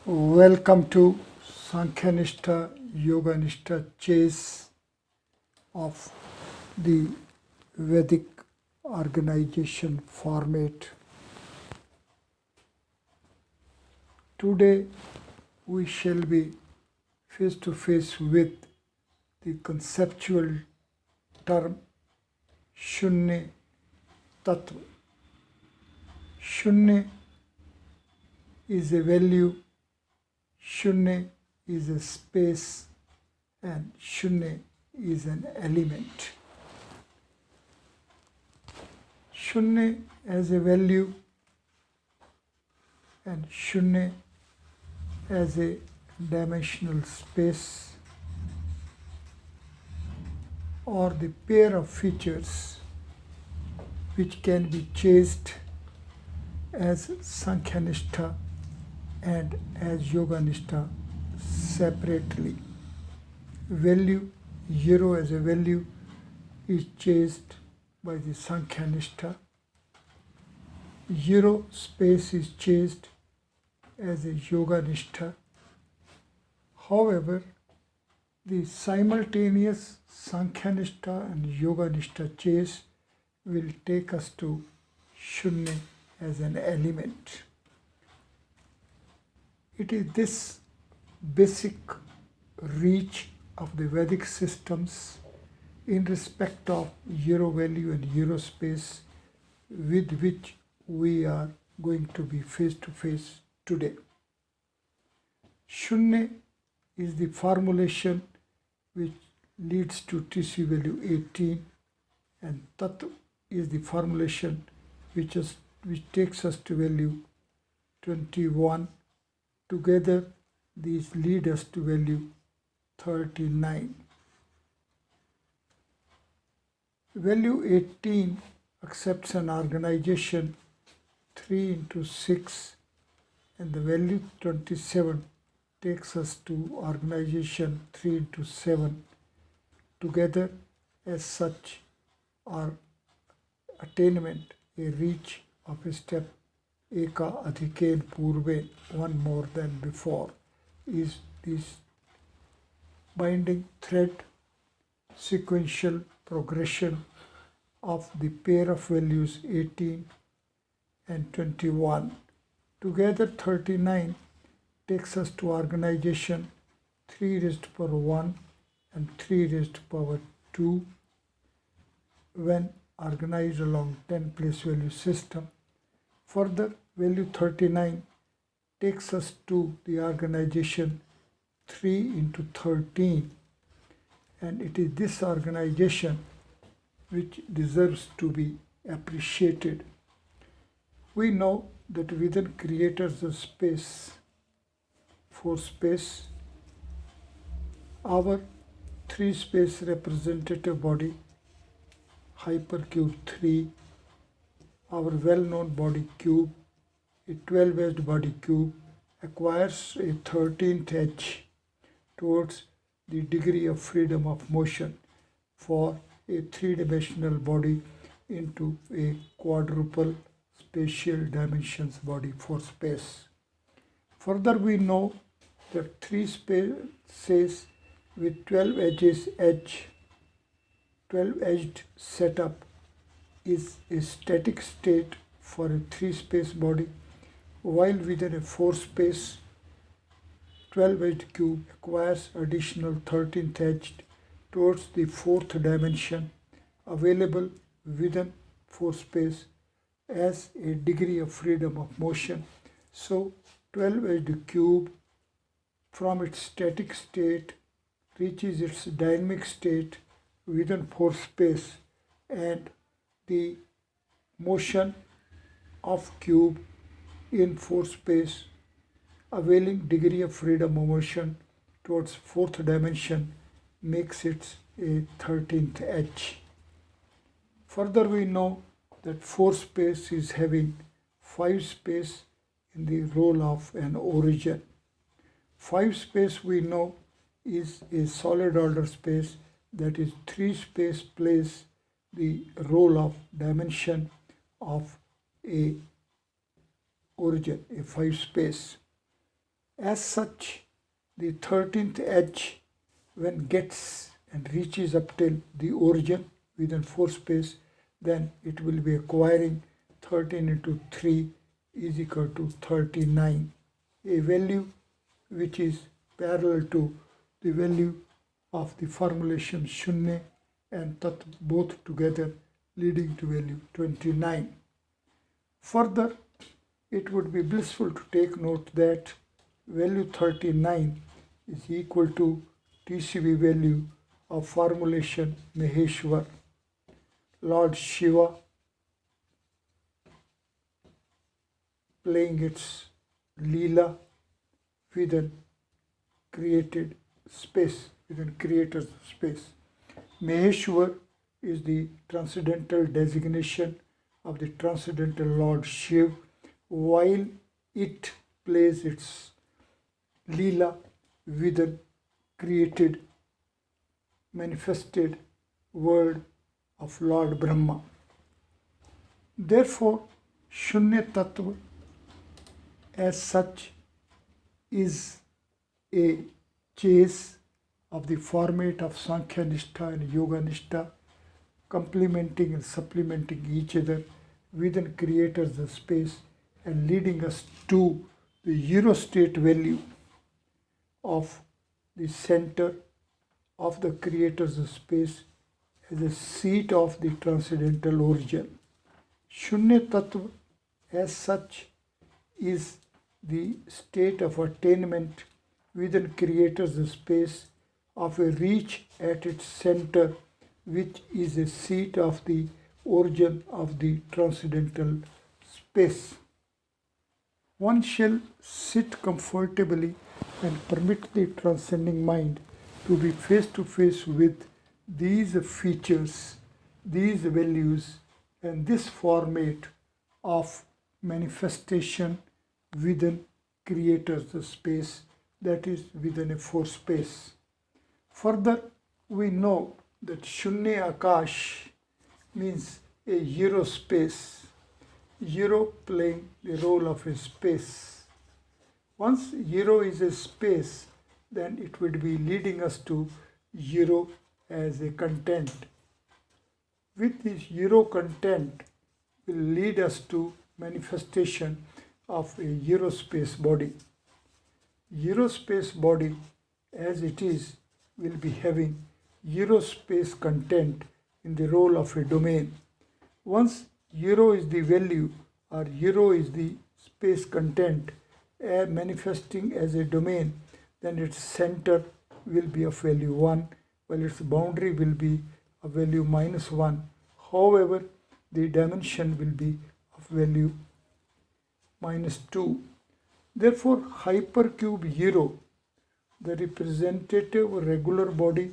Welcome to Sankhya Nishtha Yoga Nishtha chase of the Vedic organization format. Today we shall be face to face with the conceptual term Sunya Tattv. Sunya is a value, Sunya is a space, and Sunya is an element. Sunya as a value and Sunya as a dimensional space or the pair of features which can be chased as Sankhya Nishtha and as Yoga Nishtha separately. Value, zero as a value, is chased by the Sankhya Nishtha. Zero space is chased as a Yoga Nishtha. However, the simultaneous Sankhya Nishtha and Yoga Nishtha chase will take us to Sunya as an element. It is this basic reach of the Vedic systems in respect of zero value and zero space with which we are going to be face to face today. Sunya is the formulation which leads to TC value 18, and Tattv is the formulation which takes us to value 21. Together, these lead us to value 39. Value 18 accepts an organization 3 into 6, and the value 27 takes us to organization 3 into 7. Together, as such, our attainment, a reach of a step Eka Adhikain Purve, one more than before, is this binding thread, sequential progression of the pair of values 18 and 21. Together 39 takes us to organization 3 raised to power 1 and 3 raised to power 2 when organized along 10 place value system. Further, value 39 takes us to the organization 3 into 13, and it is this organization which deserves to be appreciated. We know that within creators of space, for space, our 3 space representative body, hypercube 3, our well-known body cube, a 12-edged body cube, acquires a 13th edge towards the degree of freedom of motion for a 3-dimensional body into a quadruple spatial dimensions body for space. Further, we know that 3 spaces with 12-edged setup is a static state for a 3-space body, while within a 4-space 12-edged cube acquires additional 13th edge towards the 4th dimension available within 4-space as a degree of freedom of motion. So 12-edged cube from its static state reaches its dynamic state within 4-space, and the motion of cube in 4-space availing degree of freedom of motion towards 4th dimension makes it a 13th edge. Further, we know that 4-space is having 5-space in the role of an origin. 5-space we know is a solid order space, that is 3-space plays the role of dimension of a origin, a 5-space. As such, the 13th edge, when gets and reaches up till the origin within 4 space, then it will be acquiring 13 into 3 is equal to 39, a value which is parallel to the value of the formulation Sunya and Tattv both together, leading to value 29. Further, it would be blissful to take note that value 39 is equal to TCB value of formulation Maheshwar, Lord Shiva playing its Leela within created space, within creator's space. Maheshwar is the transcendental designation of the transcendental Lord Shiv, while it plays its Leela within created, manifested world of Lord Brahma. Therefore, Shunya Tattva as such is a chase of the format of Sankhya Nishtha and Yoga Nishtha, complementing and supplementing each other within creator's space and leading us to the Eurostate value of the center of the creator's space as a seat of the transcendental origin. Shunya Tattva as such is the state of attainment within creator's space of a reach at its center, which is a seat of the origin of the transcendental space. One shall sit comfortably and permit the transcending mind to be face to face with these features, these values, and this format of manifestation within creator's space, that is within a 4 space. Further, we know that Shunya Akash means a Euro space, Euro playing the role of a space. Once Euro is a space, then it would be leading us to Euro as a content. With this Euro content will lead us to manifestation of a Eurospace body. Eurospace body as it is will be having Eurospace content in the role of a domain. Once Euro is the value or Euro is the space content manifesting as a domain, then its center will be of value 1, while its boundary will be of value -1. However, the dimension will be of value -2. Therefore, hypercube Euro, the representative regular body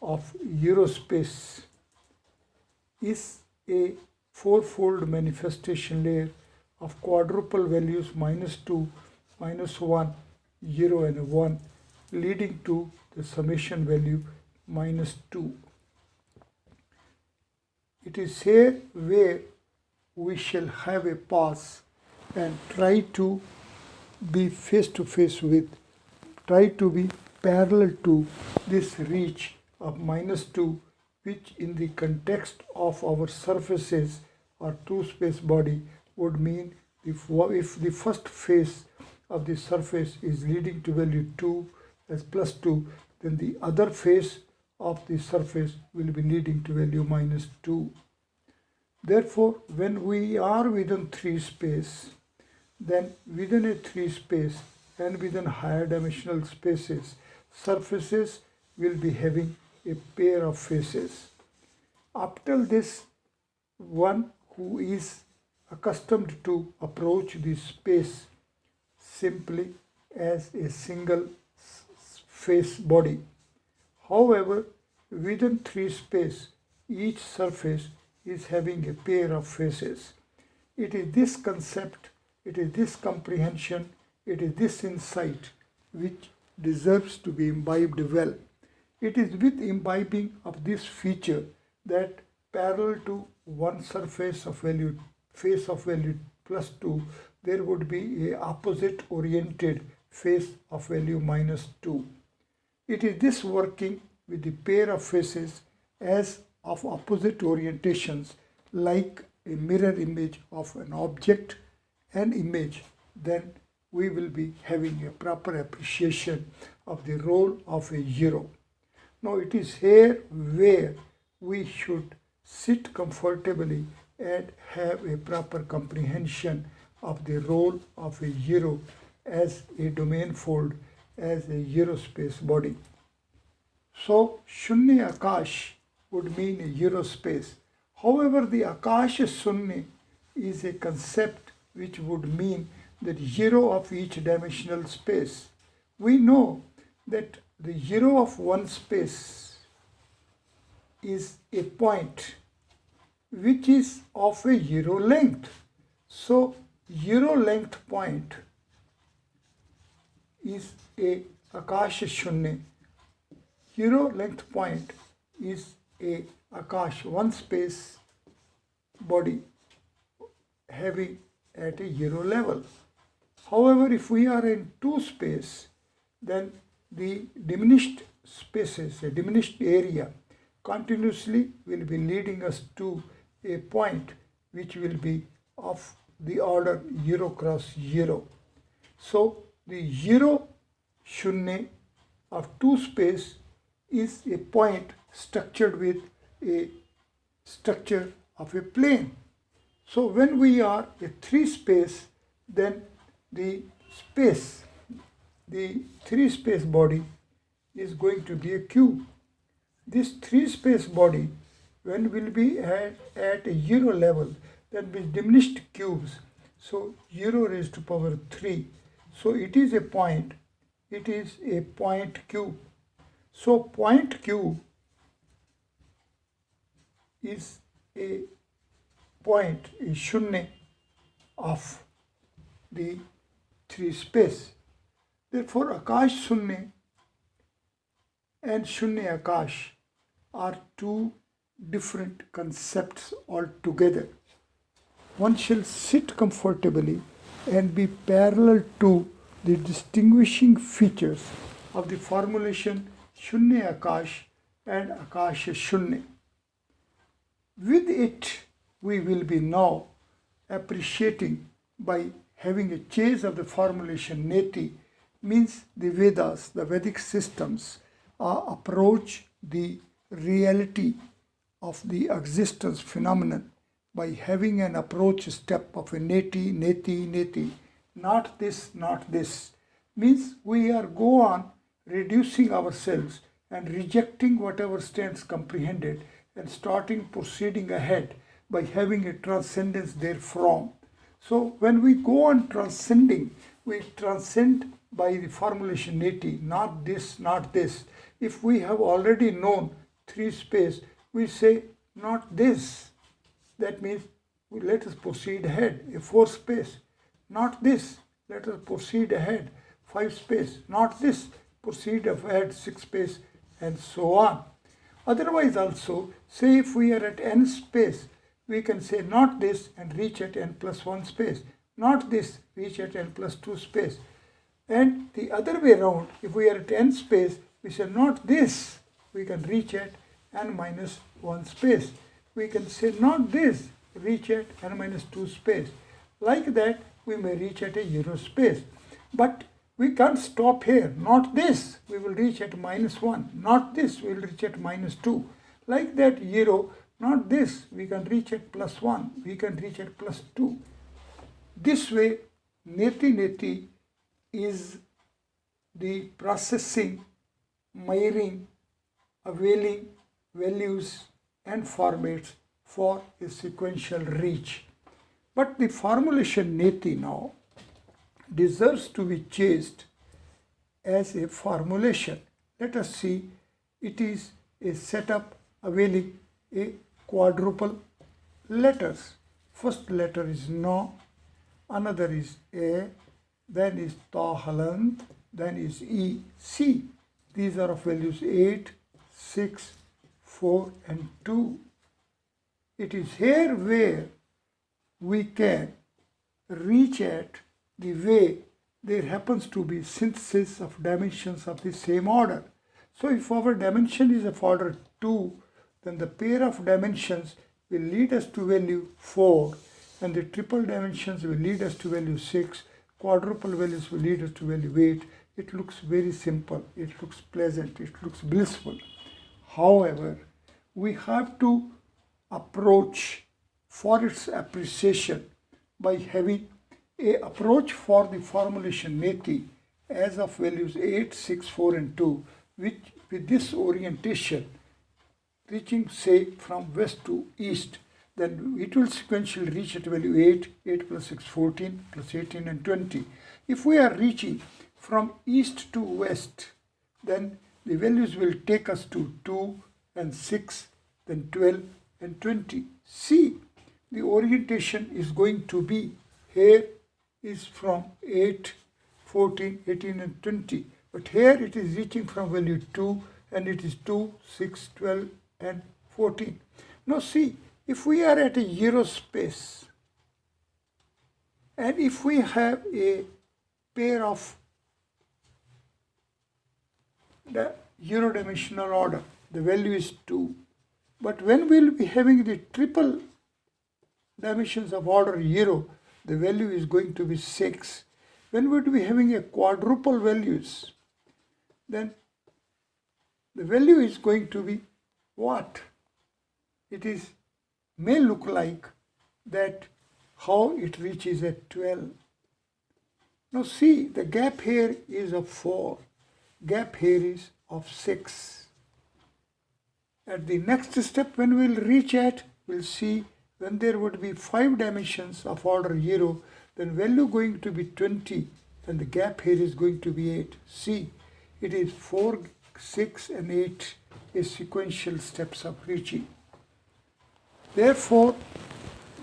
of Eurospace, is a fourfold manifestation layer of quadruple values -2, -1, 0 and 1, leading to the summation value -2. It is here where we shall have a pause and try to be face to face with, try to be parallel to this reach of -2, which in the context of our surfaces or two-space body would mean if the first face of the surface is leading to value 2 as +2, then the other face of the surface will be leading to value -2. Therefore, when we are within 3 space, then within a 3 space and within higher dimensional spaces, surfaces will be having a pair of faces. Up till this, one who is accustomed to approach the space simply as a single face body. However, within 3 space, each surface is having a pair of faces. It is this concept, it is this comprehension, it is this insight which deserves to be imbibed well. It is with imbibing of this feature that parallel to one surface of value, face of value +2, there would be a opposite oriented face of value -2. It is this working with the pair of faces as of opposite orientations, like a mirror image of an object and image, then we will be having a proper appreciation of the role of a hero. Now it is here where we should sit comfortably and have a proper comprehension of the role of a hero as a domain fold, as a hero space body. So Shunya Akash would mean a hero space. However, the Akash Shunya is a concept which would mean the hero of each dimensional space. We know that the hero of one space is a point which is of a hero length. So hero length point is a Akash Shunya. Hero length point is a Akash, one space body having at a hero level. However, if we are in two space, then the diminished spaces, a diminished area, continuously will be leading us to a point which will be of the order 0 cross 0. So the hero Shunya of two space is a point structured with a structure of a plane. So when we are a three space, then the three space body is going to be a cube. This three space body, when will be at a hero level, that means diminished cubes. So 0 raised to power 3. So it is a point cube. So point cube is a point, a Shunya of the three space. Therefore, Akash Shunya and Shunya Akash are two different concepts altogether. One shall sit comfortably and be parallel to the distinguishing features of the formulation Shunya Akash and Akash Shunya. With it, we will be now appreciating by having a chase of the formulation Neti, means the Vedas, the Vedic systems, approach the reality of the existence phenomenon by having an approach step of a Neti, Neti, Neti, not this, means we are go on reducing ourselves and rejecting whatever stands comprehended and proceeding ahead by having a transcendence therefrom. So when we go on transcending, we transcend by the formulation Neti, not this. If we have already known three space, we say not this. That means let us proceed ahead. A four space, not this, let us proceed ahead. Five space, not this, proceed ahead. Six space, and so on. Otherwise also, say if we are at n space, we can say not this and reach at n plus 1 space, not this, reach at n plus 2 space. And the other way around, if we are at n space, we say not this, we can reach at n minus 1 space. We can say not this, reach at n minus 2 space. Like that, we may reach at a zero space. But we can't stop here. Not this, we will reach at -1. Not this, we will reach at -2. Like that, 0, not this, we can reach at +1. We can reach at +2. This way, Neti is the processing, mirroring, availing values and formats for a sequential reach. But the formulation Neti now deserves to be chased as a formulation. Let us see, it is a setup availing a quadruple letters. First letter is No, another is A, then is Ta Halant, then is E, C. These are of values 8, 6, 4 and 2. It is here where we can reach at the way there happens to be synthesis of dimensions of the same order. So if our dimension is of order 2, then the pair of dimensions will lead us to value 4, and the triple dimensions will lead us to value 6, quadruple values will lead us to value 8. It looks very simple, it looks pleasant, it looks blissful. However, we have to approach for its appreciation by having a approach for the formulation Neti as of values 8, 6, 4 and 2, which with this orientation reaching say from west to east, then it will sequentially reach at value 8, 8 plus 6, 14 plus 18 and 20. If we are reaching from east to west, then the values will take us to 2 and 6, then 12 and 20. See, the orientation is going to be here is from 8, 14, 18 and 20. But here it is reaching from value 2 and it is 2, 6, 12 and 14. Now see, if we are at a Euro space and if we have a pair of the Euro dimensional order, the value is 2. But when we will be having the triple dimensions of order Euro, the value is going to be 6. When we will be having a quadruple values, then the value is going to be what? It may look like that how it reaches at 12. Now see, the gap here is of 4, gap here is of 6. At the next step, when we will reach at, we will see when there would be 5 dimensions of order 0, then value going to be 20 and the gap here is going to be 8. See, it is 4, 6 and 8 is sequential steps of reaching. Therefore,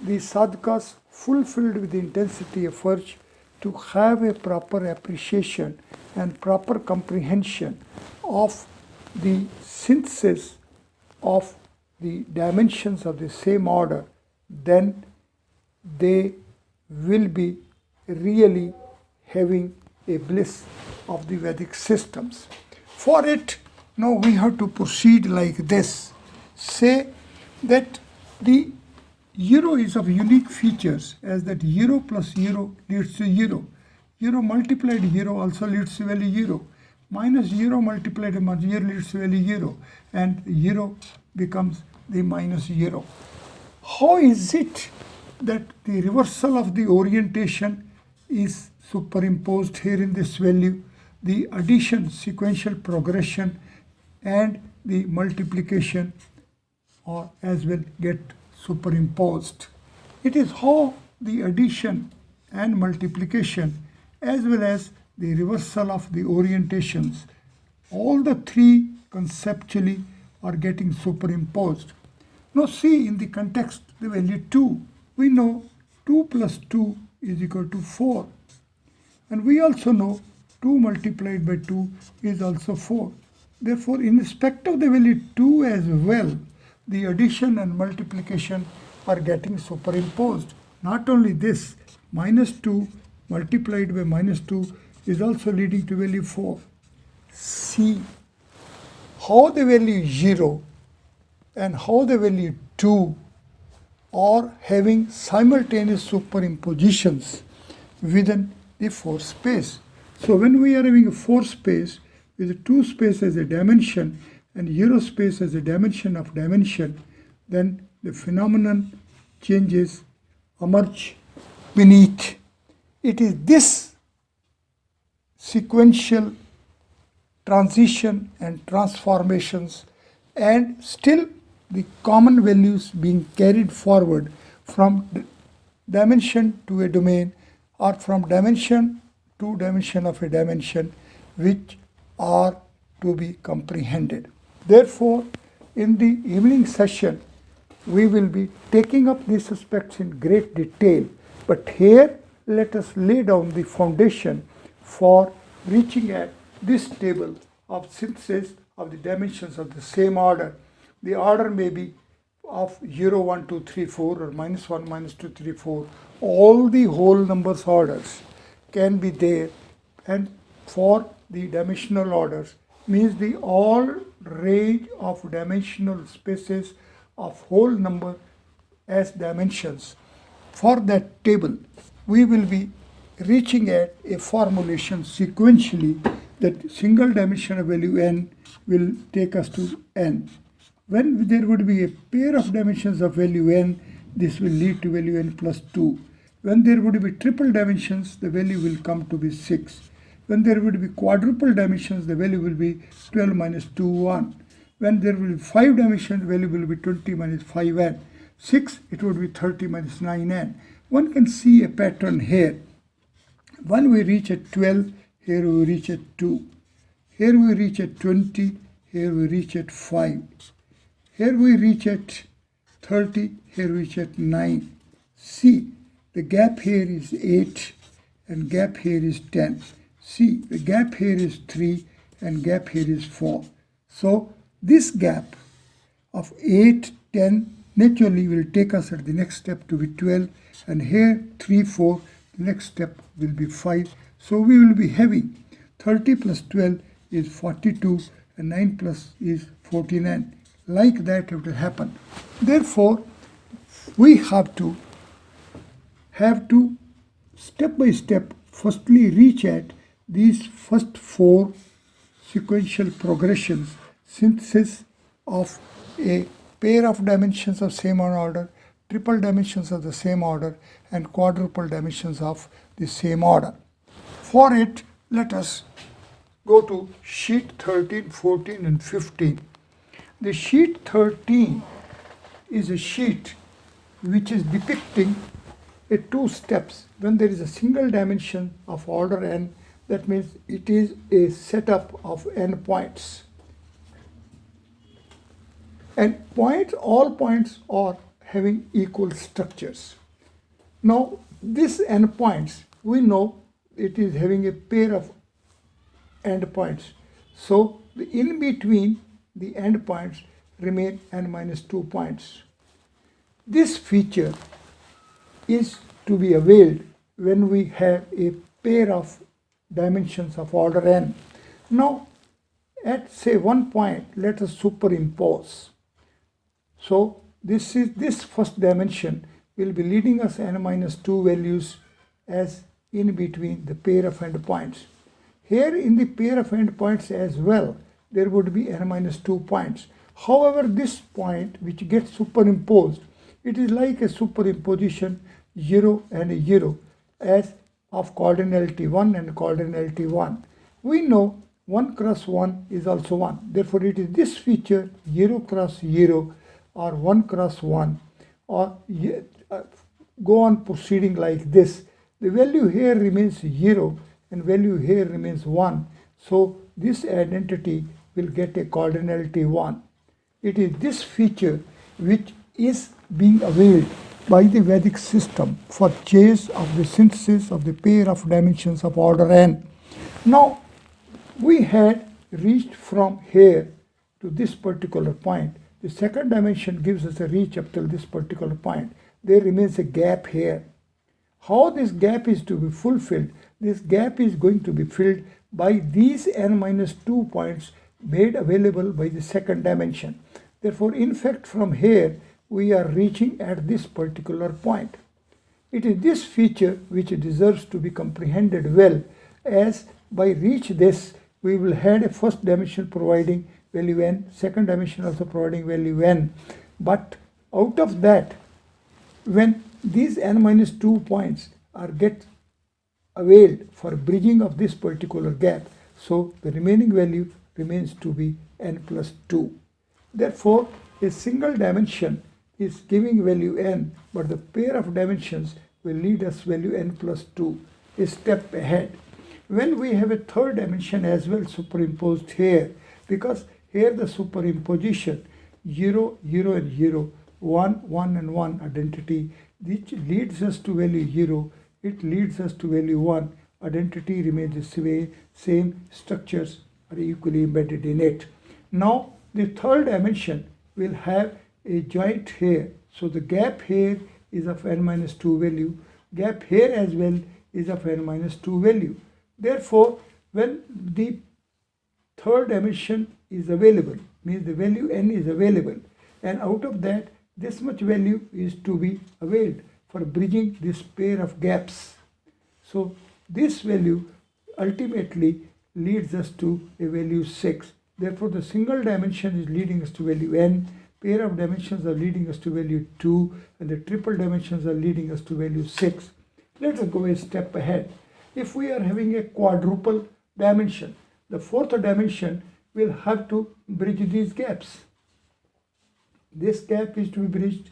the sadhakas fulfilled with the intensity of urge to have a proper appreciation and proper comprehension of the synthesis of the dimensions of the same order, then they will be really having a bliss of the Vedic systems. For it, now we have to proceed like this. Say that the Euro is of unique features as that Euro plus Euro leads to Euro. Euro multiplied Euro also leads to value Euro. Minus Euro multiplied Euro leads to value Euro. And Euro becomes the minus Euro. How is it that the reversal of the orientation is superimposed here in this value? The addition, sequential progression and the multiplication or as well get superimposed. It is how the addition and multiplication as well as the reversal of the orientations, all the three conceptually are getting superimposed. Now see, in the context the value 2, we know 2 plus 2 is equal to 4, and we also know 2 multiplied by 2 is also 4. Therefore, in respect of the value 2 as well, the addition and multiplication are getting superimposed. Not only this, minus 2 multiplied by minus 2 is also leading to value 4. See how the value 0 and how the value 2 are having simultaneous superimpositions within the 4 space. So when we are having a 4 space with 2 space as a dimension and Euro space as a dimension of dimension, then the phenomenon changes emerge beneath. It is this sequential transition and transformations and still the common values being carried forward from dimension to a domain or from dimension to dimension of a dimension, which are to be comprehended. Therefore, in the evening session, we will be taking up these aspects in great detail. But here, let us lay down the foundation for reaching at this table of synthesis of the dimensions of the same order. The order may be of 0, 1, 2, 3, 4 or minus 1, minus 2, 3, 4. All the whole numbers orders can be there and for the dimensional orders means the all range of dimensional spaces of whole number as dimensions. For that table, we will be reaching at a formulation sequentially that single dimensional value n will take us to n. When there would be a pair of dimensions of value n, this will lead to value n plus 2. When there would be triple dimensions, the value will come to be 6. When there would be quadruple dimensions, the value will be 12 minus 2, 1. When there will be 5 dimensions, the value will be 20 minus 5n. 6, it would be 30 minus 9n. One can see a pattern here. When we reach at 12, here we reach at 2. Here we reach at 20, here we reach at 5. Here we reach at 30, here we reach at 9. See, the gap here is 8 and gap here is 10. See, the gap here is 3 and gap here is 4. So, this gap of 8, 10 naturally will take us at the next step to be 12, and here 3, 4, the next step will be 5. So, we will be having 30 plus 12 is 42 and 9 plus is 49. Like that it will happen. Therefore, we have to step by step firstly reach at these first 4 sequential progressions, synthesis of a pair of dimensions of same order, triple dimensions of the same order, and quadruple dimensions of the same order. For it, let us go to sheet 13, 14 and 15. The sheet 13 is a sheet which is depicting a 2 steps. When there is a single dimension of order n, that means it is a setup of n points. And all points are having equal structures. Now, this n points, we know it is having a pair of endpoints. So, in between the endpoints remain n minus 2 points. This feature is to be availed when we have a pair of dimensions of order n. Now, at say 1 point, let us superimpose. So, this first dimension will be leading us n minus 2 values as in between the pair of endpoints. Here in the pair of endpoints as well, there would be n minus 2 points. However, this point which gets superimposed, it is like a superimposition 0 and a 0 as of cardinality 1 and cardinality 1. We know 1 cross 1 is also 1. Therefore, it is this feature 0 cross 0 or 1 cross 1 or go on proceeding like this. The value here remains 0 and value here remains 1. So, this identity will get a cardinality 1. It is this feature which is being availed by the Vedic system for chase of the synthesis of the pair of dimensions of order n. Now, we had reached from here to this particular point. The second dimension gives us a reach up till this particular point. There remains a gap here. How this gap is to be fulfilled? This gap is going to be filled by these n minus 2 points made available by the second dimension. Therefore, in fact, from here, we are reaching at this particular point. It is this feature which deserves to be comprehended well, as by reach this, we will have a first dimension providing value n, second dimension also providing value n. But out of that, when these n minus 2 points are get availed for bridging of this particular gap, so the remaining value remains to be n plus 2. Therefore, a single dimension is giving value n, but the pair of dimensions will lead us value n plus 2, a step ahead. When we have a third dimension as well superimposed here, because here the superimposition 0, 0 and 0, 1, 1 and 1 identity, which leads us to value 0, it leads us to value 1, identity remains the same, structures are equally embedded in it. Now, the third dimension will have a joint here. So, the gap here is of n minus 2 value, gap here as well is of n minus 2 value. Therefore, when the third dimension is available, means the value n is available, and out of that this much value is to be availed for bridging this pair of gaps. So this value ultimately leads us to a value 6. Therefore, the single dimension is leading us to value n, pair of dimensions are leading us to value 2, and the triple dimensions are leading us to value 6. Let us go a step ahead. If we are having a quadruple dimension, the fourth dimension will have to bridge these gaps. This gap is to be bridged,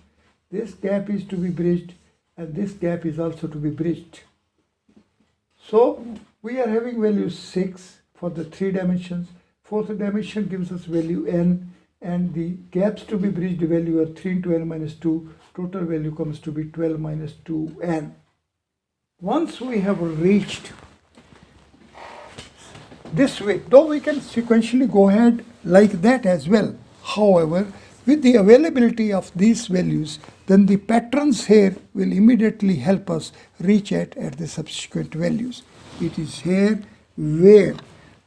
this gap is to be bridged, and this gap is also to be bridged. So we are having value 6 for the 3 dimensions. Fourth dimension gives us value n, and the gaps to be bridged value are 3 into n minus 2. Total value comes to be 12 minus 2n. Once we have reached this way, though we can sequentially go ahead like that as well. However, with the availability of these values, then the patterns here will immediately help us reach at the subsequent values. It is here where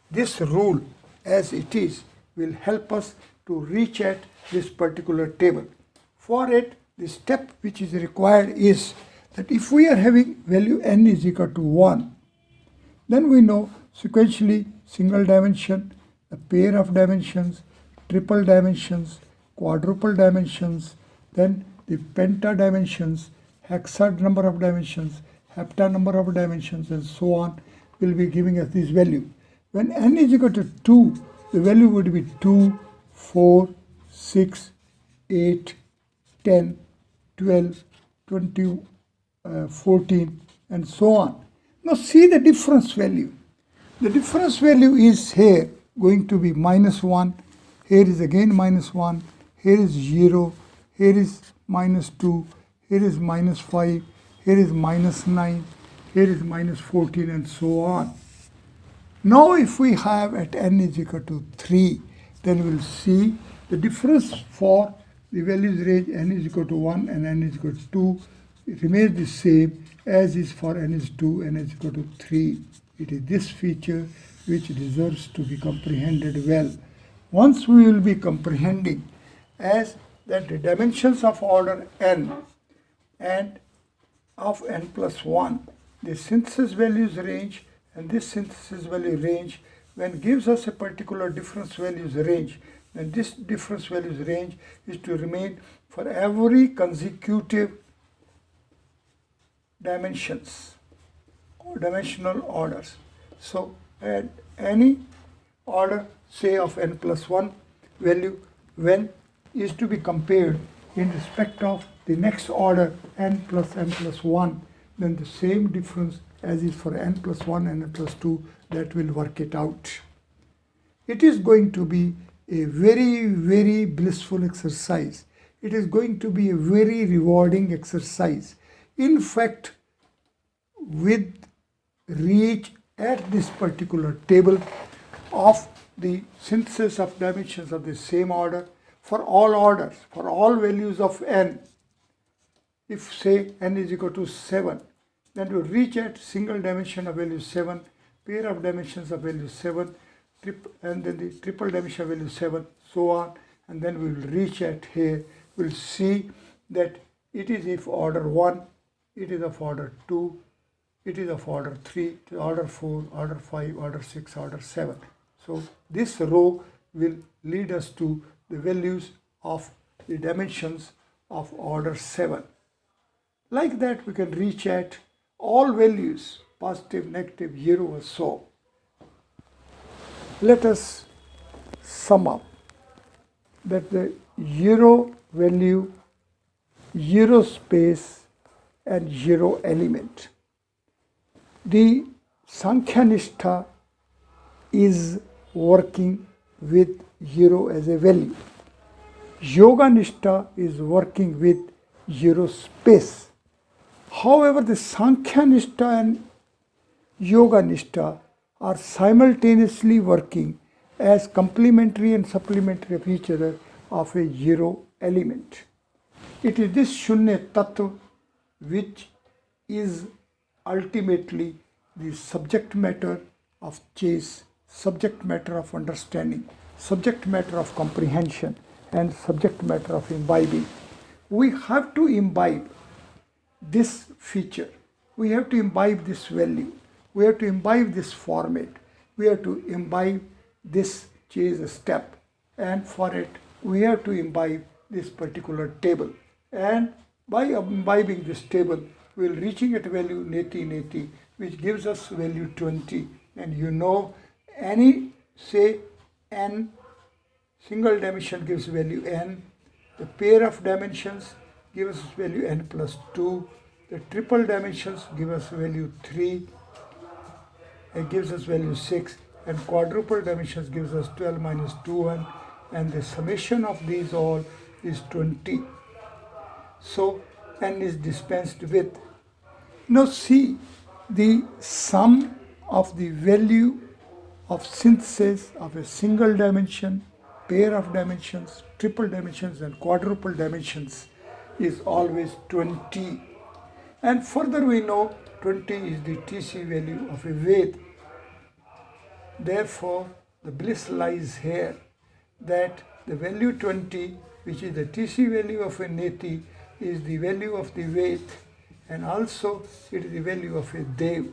this rule as it is will help us to reach at this particular table. For it, the step which is required is that if we are having value n is equal to 1, then we know sequentially single dimension, a pair of dimensions, triple dimensions, quadruple dimensions, then the penta dimensions, hexa number of dimensions, hepta number of dimensions, and so on will be giving us this value. When n is equal to 2, the value would be 2, 4, 6, 8, 10, 12, 20, 14, and so on. Now see the difference value. The difference value is here going to be minus 1, here is again minus 1, here is 0, here is minus 2, here is minus 5, here is minus 9, here is minus 14, and so on. Now if we have at n is equal to 3, then we will see the difference for the values range n is equal to 1 and n is equal to 2. It remains the same as is for n is 2 and n is equal to 3. It is this feature which deserves to be comprehended well. Once we will be comprehending as that the dimensions of order n and of n plus 1, the synthesis values range and this synthesis value range, when gives us a particular difference values range, then this difference values range is to remain for every consecutive dimensions or dimensional orders. So at any order, say of n plus 1 value, when is to be compared in respect of the next order n plus 1, then the same difference as is for n plus 1 and n plus 2, that will work it out. It is going to be a very, very blissful exercise. It is going to be a very rewarding exercise. In fact, with reach at this particular table of the synthesis of dimensions of the same order for all orders, for all values of n, if say n is equal to 7, then we reach at single dimension of value 7, pair of dimensions of value 7, and then the triple dimension of value 7, so on, and then we will reach at here. We will see that it is of order 1, it is of order 2, it is of order 3, order 4, order 5, order 6, order 7. So this row will lead us to the values of the dimensions of order 7. Like that we can reach at all values, positive, negative, 0 or so. Let us sum up that the 0 value, 0 space and 0 element. The Sankhya Nishtha is working with 0 as a value. Yoga Nishtha is working with 0 space. However, the Sankhya Nishtha and Yoga Nishtha are simultaneously working as complementary and supplementary of each other of a 0 element. It is this Sunya Tattv which is ultimately the subject matter of chase, subject matter of understanding, subject matter of comprehension, and subject matter of imbibing. We have to imbibe this feature. We have to imbibe this value. We have to imbibe this format. We have to imbibe this chase step. And for it, we have to imbibe this particular table. And by imbibing this table, we will reaching at value neti, which gives us value 20. And you know, any say n single dimension gives value n. The pair of dimensions gives us value n plus 2. The triple dimensions give us value 3. It gives us value 6. And quadruple dimensions gives us 12 minus 2, 1. And the summation of these all is 20. So n is dispensed with. Now see the sum of the value of synthesis of a single dimension, pair of dimensions, triple dimensions, and quadruple dimensions is always 20. And further we know 20 is the TC value of a weight. Therefore, the bliss lies here that the value 20, which is the TC value of a neti, is the value of the weight, and also it is the value of a dev,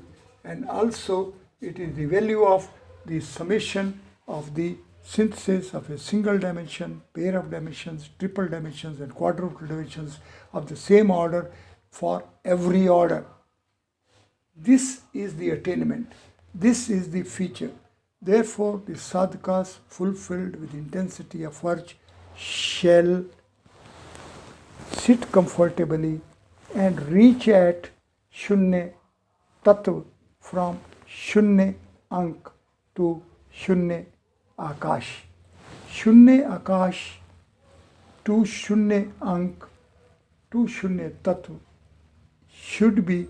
and also it is the value of the summation of the synthesis of a single dimension, pair of dimensions, triple dimensions, and quadruple dimensions of the same order for every order. This is the attainment. This is the feature. Therefore, the sadhakas fulfilled with intensity of urge shall sit comfortably and reach at Shunya Tattv, from Shunya Ank to Shunya Akash. Shunya Akash to Shunya Ank to Shunya Tattv should be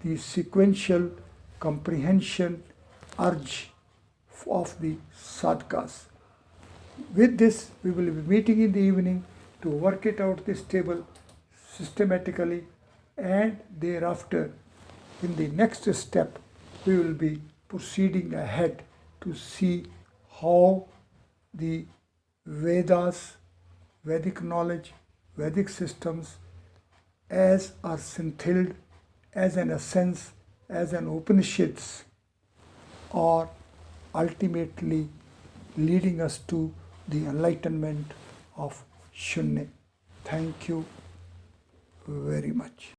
the sequential comprehension urge of the sadhakas. With this, we will be meeting in the evening to work it out, this table systematically, and thereafter in the next step we will be proceeding ahead to see how the Vedas, Vedic knowledge, Vedic systems as are scintilled, as an essence, as an Upanishads, are ultimately leading us to the enlightenment of Shunya. Thank you very much.